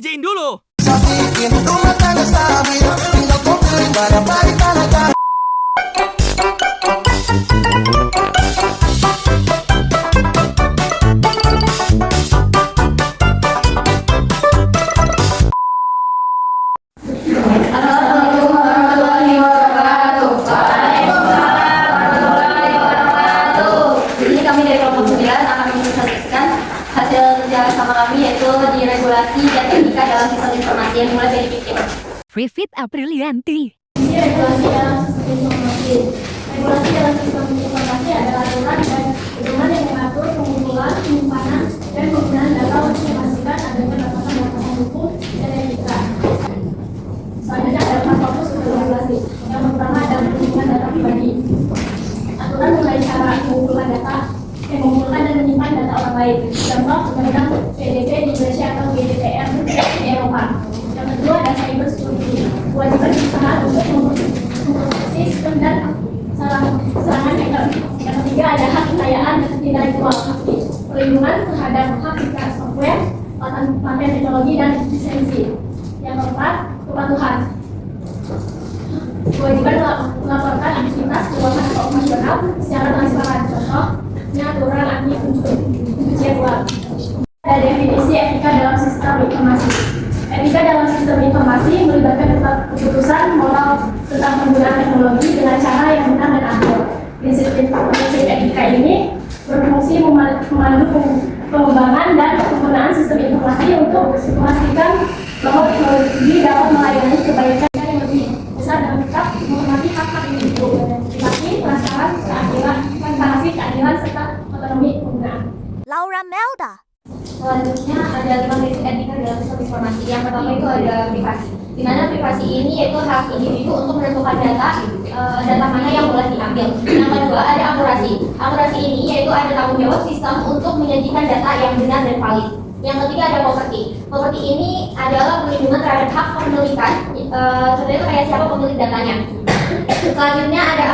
bersihin dulu. Di regulasi dan etika dalam sistem informasi yang mulai dari PIPIN. Vivit Aprilianti. Ini regulasi dalam sistem informasi. Regulasi dalam sistem informasi adalah aturan dan pedoman yang mengatur pengumpulan, penyimpanan, dan penggunaan data untuk memastikan adanya batasan-batasan hukum dan etika. Selanjutnya ada 4 fokus untuk regulasi. Yang pertama adalah perlindungan data pribadi. Aturan mengenai cara mengumpulkan data, mengumpulkan dan menyimpan data orang lain. Contoh Undang-Undang PDP di Indonesia atau GDPR di Eropa. Yang kedua ada cyber security. Kewajiban perusahaan untuk memproteksi sistem dan serangan hacker. Yang ketiga ada hak kekayaan intelektual. Perlindungan terhadap hak ciptaan software, paten teknologi dan lisensi. Yang keempat kepatuhan. Kewajiban melaporkan aktivitas keuangan atau operasional secara transparan. Contohnya aturan anti pencucian uang. Ada definisi etika dalam sistem informasi. Etika dalam sistem informasi melibatkan keputusan moral tentang penggunaan teknologi dengan cara yang benar dan adil. Prinsip etika ini berfungsi memandu pengembangan dan penggunaan sistem informasi untuk memastikan bahwa teknologi dapat melayani kebaikan yang lebih besar dan tetap menghormati hak-hak individu, privasi, transparan, keadilan, transparansi, keadilan serta otonomi penggunaan. Laura Melda. Selanjutnya ada 5 prinsip etika dalam sistem informasi. Yang pertama itu ada privasi. Di mana privasi ini yaitu hak individu untuk menentukan data mana yang boleh diambil. Yang kedua ada akurasi. Akurasi ini yaitu ada tanggung jawab sistem untuk menyajikan data yang benar dan valid. Yang ketiga ada properti. Properti ini adalah perlindungan terhadap hak kepemilikan. Contohnya itu kayak siapa pemilik datanya. Selanjutnya ada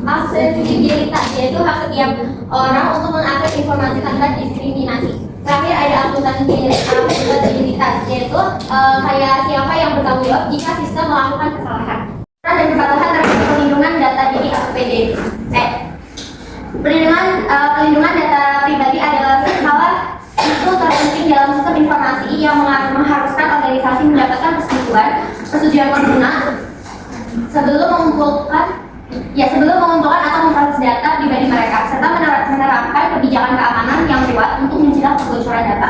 aksesibilitas, yaitu hak setiap orang untuk mengakses informasi tanpa diskriminasi. Terakhir ada akuntabilitas, yaitu kayak siapa yang bertanggung jawab jika sistem melakukan kesalahan. Dan kepatuhan terhadap perlindungan data diri atau PDP. Perlindungan data pribadi adalah salah itu terpenting dalam sistem informasi yang mengharuskan organisasi mendapatkan persetujuan pengguna sebelum mengumpulkan atau memproses data pribadi mereka, serta menerapkan kebijakan keamanan yang kuat untuk mencegah kebocoran data.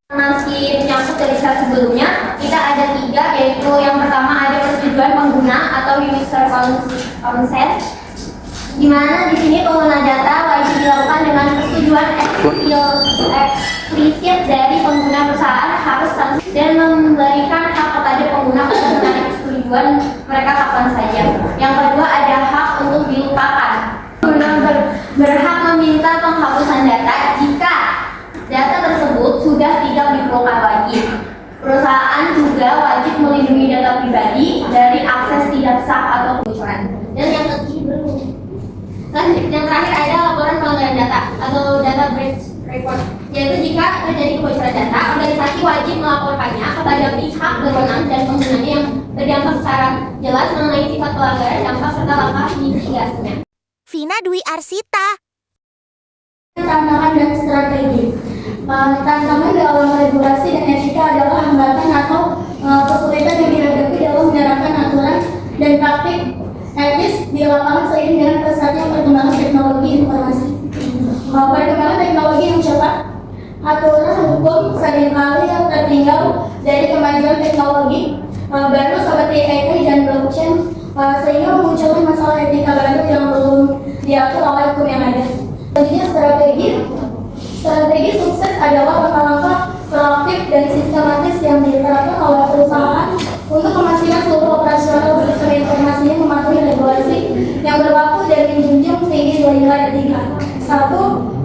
Masih menyangkut dari slide sebelumnya, kita ada 3, yaitu yang pertama ada persetujuan pengguna atau user consent, di mana di sini pengguna data wajib dilakukan dengan persetujuan eksplisit dari pengguna perusahaan harus dan memberikan hak kepada pengguna untuk menarik persetujuan mereka kapan saja. Yang kedua ada hak untuk dilupakan. Pengguna berhak meminta penghapusan data jika data tersebut sudah tidak diperlukan lagi. Perusahaan juga wajib melindungi data pribadi dari akses tidak sah atau kebocoran. Dan yang ketiga yang terakhir ada laporan pelanggaran data atau data breach report, yaitu jika terjadi kebocoran data, organisasi wajib melaporkannya kepada pihak berwenang dan penggunanya yang berdampak secara jelas mengenai sifat pelanggaran, dampak serta langkah mitigasinya. Vina Dwi Arsita. Tantangan dan strategi. Tantangan dalam regulasi dan etika adalah hambatan atau kesulitan yang dihadapi dalam menerapkan aturan dan praktik etis di lapangan seiring dengan pesatnya perkembangan teknologi informasi. Perkembangan teknologi yang cepat, aturan hukum seringkali yang tertinggal dari kemajuan teknologi baru seperti AI dan blockchain, sehingga memunculkan masalah etika baru yang belum diatur oleh hukum yang ada. Selanjutnya strategi sukses adalah langkah-langkah proaktif dan sistematis yang diterapkan oleh perusahaan untuk memastikan seluruh operasional sistem informasinya mematuhi regulasi yang berlaku dan menjunjung tinggi nilai etika. 1.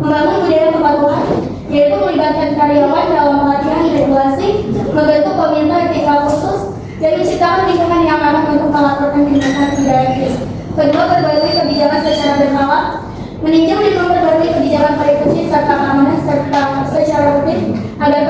Membangun budaya kepatuhan, yaitu melibatkan karyawan dalam pelatihan regulasi, membentuk komite etika khusus, dan menciptakan lingkungan yang aman untuk melakukan tindakan tidak etis. Kedua, berbagai kebijakan secara berkala, meninjau dan memperbarui kebijakan privasi serta keamanan serta secara rutin agar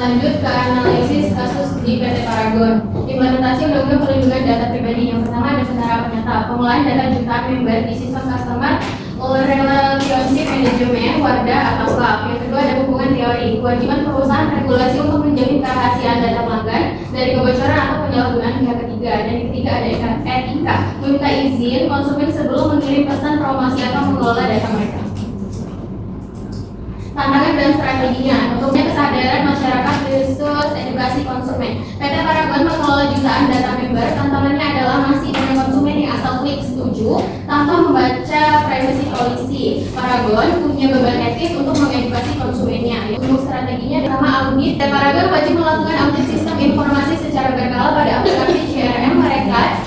Lanjut ke analisis kasus di PT Paragon. Implementasi Undang-Undang Perlindungan Data Pribadi. Yang pertama ada penerapan nyata pengolahan data jutaan member di sistem customer relationship management (WARDA) atau CLAP. Yang kedua ada hubungan teori, kewajiban perusahaan regulasi untuk menjamin kerahasiaan data pelanggan dari kebocoran atau penyalahgunaan pihak ketiga. Dan yang ketiga ada etika, meminta izin konsumen sebelum mengirim pesan promosi atau mengelola data mereka. Tantangan dan strateginya, untuknya kesadaran masyarakat versus edukasi konsumen. PT Paragon mengelola jutaan data member. Tantangannya adalah masih banyak konsumen yang asal klik setuju tanpa membaca privacy policy. Paragon punya beban etis untuk mengedukasi konsumennya. Untuk strateginya, pertama audit. PT Paragon wajib melakukan audit sistem informasi secara berkala pada aplikasi CRM mereka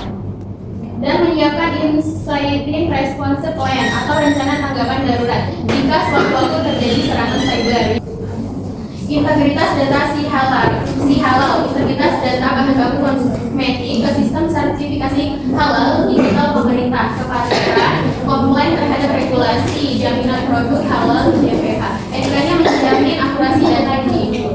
dan menyiapkan incident response plan atau rencana tanggapan darurat jika sewaktu-waktu terjadi serangan cyber. Integritas data si halal, integritas data bahan baku kosmetik ke sistem sertifikasi halal digital pemerintah, kepatuhan komplain terhadap regulasi jaminan produk halal DPH. Etikanya menjamin akurasi data ini.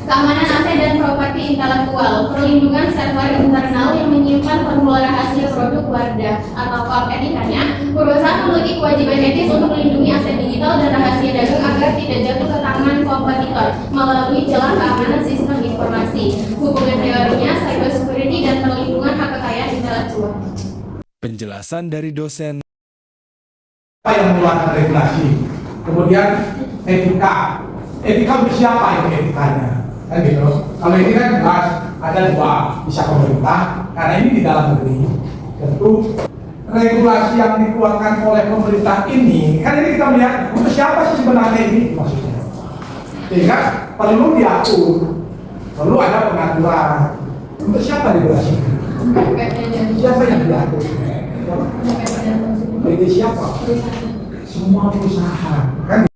Keamanan aset dan properti intelektual, perlindungan server internal yang menyimpan formula rahasia produk WARDA atau CLAP. Etikanya, perusahaan memiliki kewajiban etis untuk melindungi aset digital dan rahasia dagang agar tidak jatuh ke tangan kompetitor melalui celah keamanan sistem informasi. Hubungan teorinya, cyber security dan perlindungan hak kekayaan intelektual. Penjelasan dari dosen. Apa yang mengeluarkan regulasi? Kemudian etika untuk siapa itu etikanya? Kan gitu. Kalau ini kan jelas ada dua, bisa pemerintah karena ini di dalam negeri. Tentu regulasi yang dikeluarkan oleh pemerintah ini, kan ini kita melihat untuk siapa sih sebenarnya ini maksudnya. Sehingga perlu diatur, perlu ada pengaturan. Untuk siapa regulasi? Siapa yang diatur? Bagi siapa? Semua perusahaan. Kan